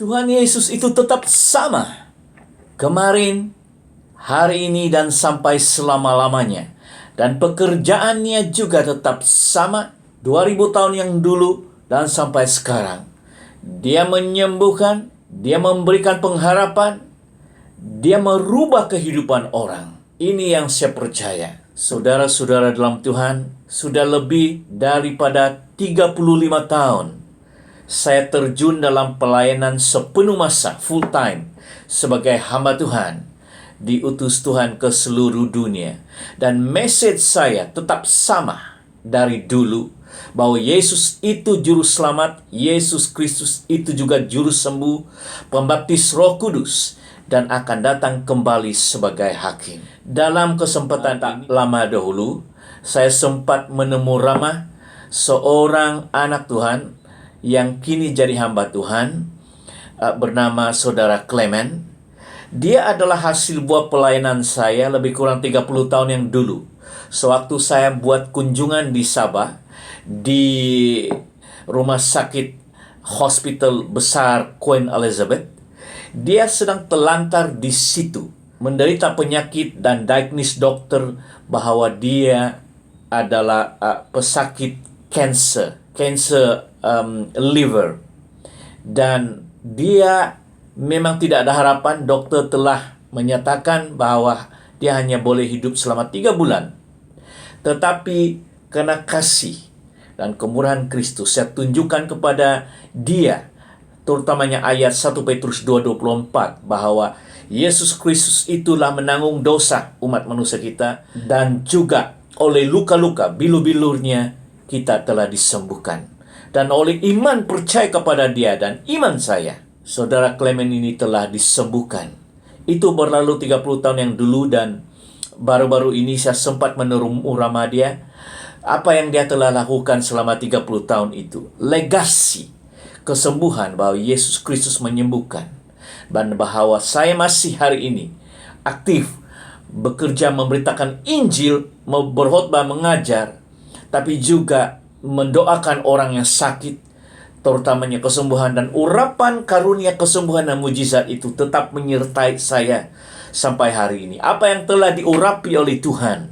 Tuhan Yesus itu tetap sama. Kemarin, hari ini, dan sampai selama-lamanya. Dan pekerjaannya juga tetap sama 2000 tahun yang dulu dan sampai sekarang. Dia menyembuhkan, dia memberikan pengharapan, dia merubah kehidupan orang. Ini yang saya percaya. Saudara-saudara dalam Tuhan, sudah lebih daripada 35 tahun saya terjun dalam pelayanan sepenuh masa, full time, sebagai hamba Tuhan, diutus Tuhan ke seluruh dunia. Dan message saya tetap sama dari dulu, bahwa Yesus itu juru selamat, Yesus Kristus itu juga juru sembuh, pembaptis Roh Kudus, dan akan datang kembali sebagai hakim. Dalam kesempatan tak lama dahulu, saya sempat menemui ramah seorang anak Tuhan yang kini jadi hamba Tuhan, bernama Saudara Clement. Dia adalah hasil buah pelayanan saya lebih kurang 30 tahun yang dulu. Sewaktu saya buat kunjungan di Sabah, di rumah sakit hospital besar Queen Elizabeth, dia sedang terlantar di situ, menderita penyakit dan diagnosis dokter bahwa dia adalah pesakit cancer liver. Dan dia memang tidak ada harapan. Dokter telah menyatakan bahwa dia hanya boleh hidup selama 3 bulan. Tetapi karena kasih dan kemurahan Kristus, saya tunjukkan kepada dia, terutamanya ayat 1 Petrus 2:24, bahwa Yesus Kristus itulah menanggung dosa umat manusia kita, dan juga oleh luka-luka bilu-bilurnya kita telah disembuhkan. Dan oleh iman percaya kepada dia dan iman saya, Saudara Clement ini telah disembuhkan. Itu berlalu 30 tahun yang dulu, dan baru-baru ini saya sempat menemui ramah dia. Apa yang dia telah lakukan selama 30 tahun itu, legasi kesembuhan bahwa Yesus Kristus menyembuhkan. Dan bahwa saya masih hari ini aktif bekerja memberitakan Injil, berkhotbah, mengajar, tapi juga mendoakan orang yang sakit, terutamanya kesembuhan, dan urapan karunia kesembuhan dan mujizat itu tetap menyertai saya sampai hari ini. Apa yang telah diurapi oleh Tuhan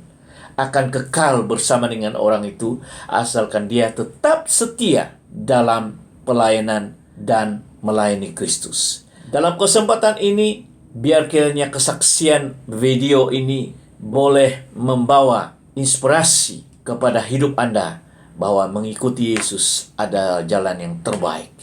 akan kekal bersama dengan orang itu, asalkan dia tetap setia dalam pelayanan dan melayani Kristus. Dalam kesempatan ini, biar kiranya kesaksian video ini boleh membawa inspirasi kepada hidup Anda, bahwa mengikuti Yesus adalah jalan yang terbaik.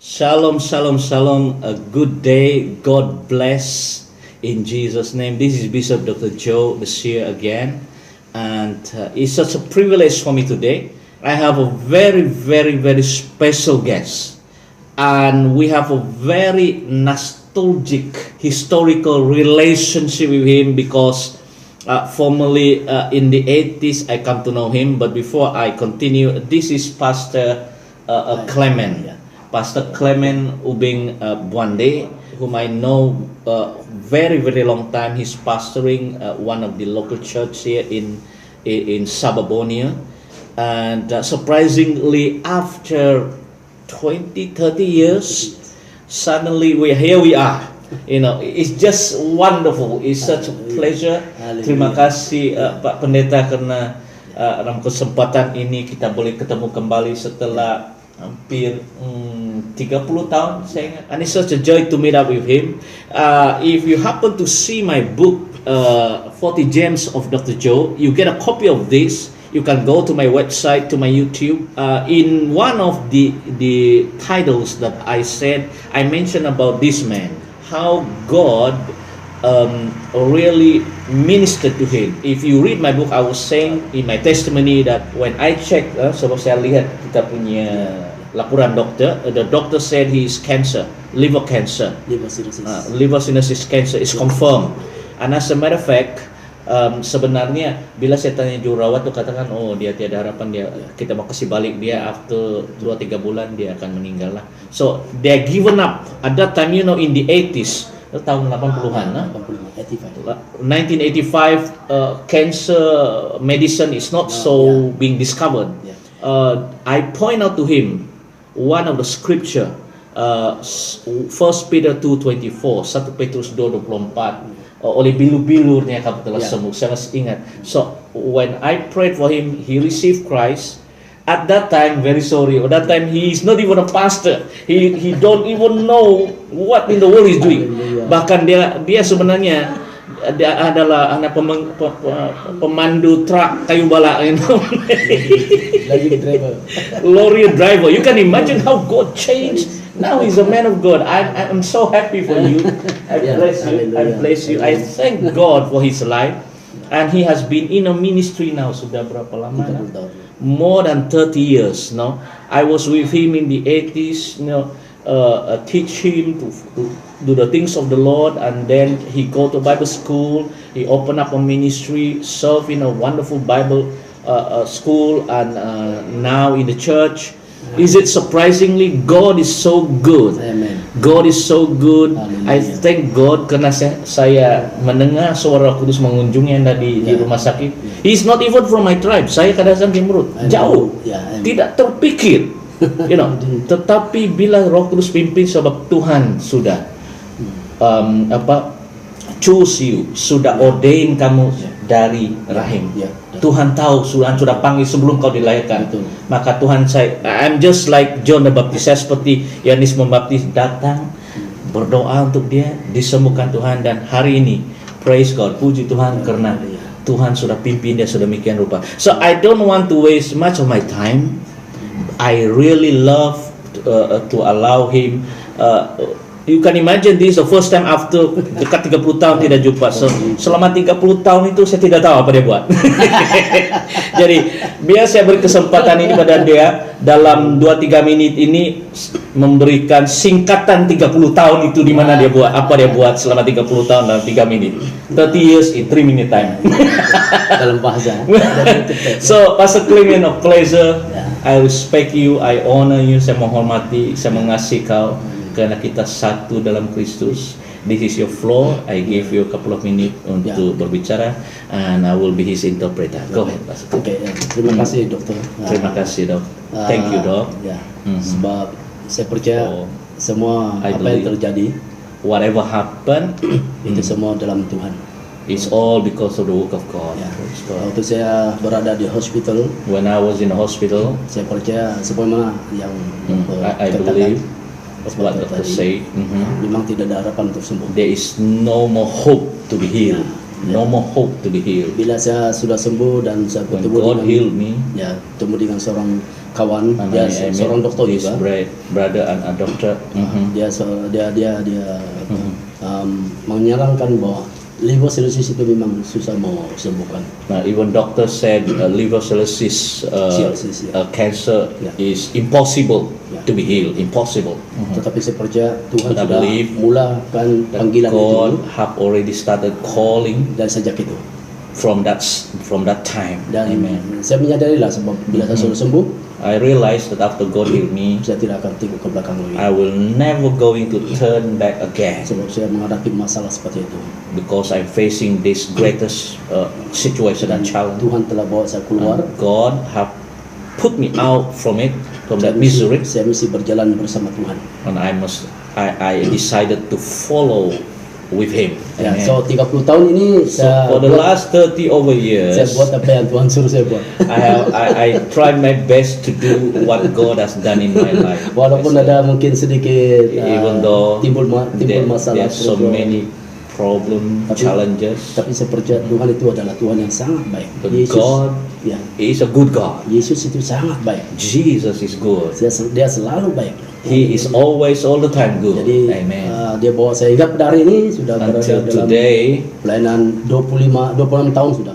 Shalom, shalom, shalom. A good day. God bless. In Jesus' name. This is Bishop Dr. Joe Bashir again, and it's such a privilege for me today. I have a very, very, very special guest, and we have a very nostalgic historical relationship with him, because formerly in the 80s I come to know him. But before I continue, this is Pastor Clement. Pastor Clement Ubing Bwande, whom I know very, very long time. He's pastoring one of the local church here in Sabah, Borneo. And surprisingly, after 20-30 years, suddenly here we are. You know, it's just wonderful. It's such a pleasure. Terima kasih Pak Pendeta, karena dalam kesempatan ini kita boleh ketemu kembali setelah hampir 30 tahun saya ingat. And it's such a joy to meet up with him. If you happen to see my book, 40 Gems of Dr. Joe, you get a copy of this. You can go to my website, to my YouTube. In one of the titles that I said, I mentioned about this man, how God really ministered to him. If you read my book, I was saying in my testimony that when I checked, sebab saya lihat kita punya laporan dokter, the doctor said he is cancer, liver cancer. Liver cirrhosis cancer is confirmed. And as a matter of fact, sebenarnya bila saya tanya jururawat tuh katakan oh dia tiada harapan, dia kita mau kasih balik dia after 2-3 bulan dia akan meninggal lah. So they given up at that time, in the 80s, tahun 80-an, 1985, cancer medicine is not so being discovered. I point out to him one of the scripture, 1 Peter 2:24, 1 Petrus 2:24, oleh bilu-bilurnya kamu telah sembuh. Saya masih ingat. So when I prayed for him, he received Christ. At that time, very sorry, at that time he is not even a pastor. He don't even know what in the world he's doing. Bahkan dia sebenarnya dia adalah anak pemandu truk kayu balak, lorry driver. You can imagine how God changed. Now he's a man of God. I'm so happy for you. I bless you. I bless you. I thank God for his life. And he has been in a ministry now sudah berapa lama? More than 30 years. No, I was with him in the 80s. Teach him to do the things of the Lord, and then he go to Bible school. He open up a ministry, serve in a wonderful Bible school, and now in the church. Is it surprisingly, God is so good. Amen. God is so good. Hallelujah. I thank God karena saya mendengar suara Kudus mengunjungi Anda di rumah sakit. He's not even from my tribe. Saya Kadazan Timrut, jauh, tidak terpikir, Tetapi bila Roh Kudus pimpin, sebab Tuhan sudah choose you, sudah ordain kamu dari rahim. Tuhan tahu sudah panggil sebelum kau dilahirkan. Maka Tuhan I'm just like John the Baptist. Saya seperti Yohanes Pembaptis, datang berdoa untuk dia, disembuhkan Tuhan, dan hari ini praise God, puji Tuhan karena Tuhan sudah pimpin dia sedemikian rupa. So I don't want to waste much of my time. I really love to allow him. You can imagine this is the first time after dekat 30 tahun tidak jumpa. So, selama 30 tahun itu saya tidak tahu apa dia buat. Jadi biar saya beri kesempatan ini pada dia dalam 2-3 menit ini memberikan singkatan 30 tahun itu di mana dia buat, apa dia buat selama 30 tahun dalam 3 menit. 30 years in 3 minute time. Dalam bahasa. So Pastor Clement, a pleasure. I respect you, I honor you, saya menghormati, saya mengasihi kau. Karena kita satu dalam Kristus. This is your floor. I give you a couple of minutes untuk berbicara, and I will be his interpreter. Go ahead, Pastor. Okay, terima kasih dokter. Terima kasih dok. Thank you dok. Sebab saya percaya semua apa yang terjadi, whatever happen, itu semua dalam Tuhan. It's all because of the work of God. Waktu saya berada di hospital, when I was in the hospital, saya percaya semua yang I believe what doctor say. Memang tidak ada harapan untuk sembuh. There is no more hope to be healed. No more hope to be healed. Bila saya sudah sembuh dan saya When bertemu God healed me, bertemu dengan seorang kawan, dia seorang dokter juga. Brother and a doctor. Dia menyarankan bahwa liver cirrhosis itu memang susah mau sembuhkan. Even doctor said liver cirrhosis, cancer is impossible to be healed, impossible. Tetapi saya percaya Tuhan sudah mulakan panggilan itu. God have already started calling dari sejak itu. From that time. Dan Amen. saya menyadarilah sebab bila saya sudah sembuh, I realized that after God healed me, saya tidak akan tengok ke belakang lagi. I will never going to turn back again. Sebab saya menghadapi masalah seperti itu. Because I'm facing this greatest situation and challenge. Tuhan telah bawa saya keluar. God have put me out from it, from that misery. Saya mesti berjalan bersama Tuhan. And I decided to follow with him. So 30 tahun ini for the last 30 over years, saya buat apa yang Tuhan suruh saya buat. I tried my best to do what God has done in my life. Walaupun ada mungkin sedikit even though timbul masalah, there are so many challenges. Tapi saya percaya Tuhan itu adalah Tuhan yang sangat baik. But God is a good God. Yesus itu sangat baik. Jesus is good. Dia selalu baik. He is always all the time good. Jadi, Amen. Dia bawa saya hingga pada hari ini sudah berada dalam today, pelayanan 26 tahun sudah.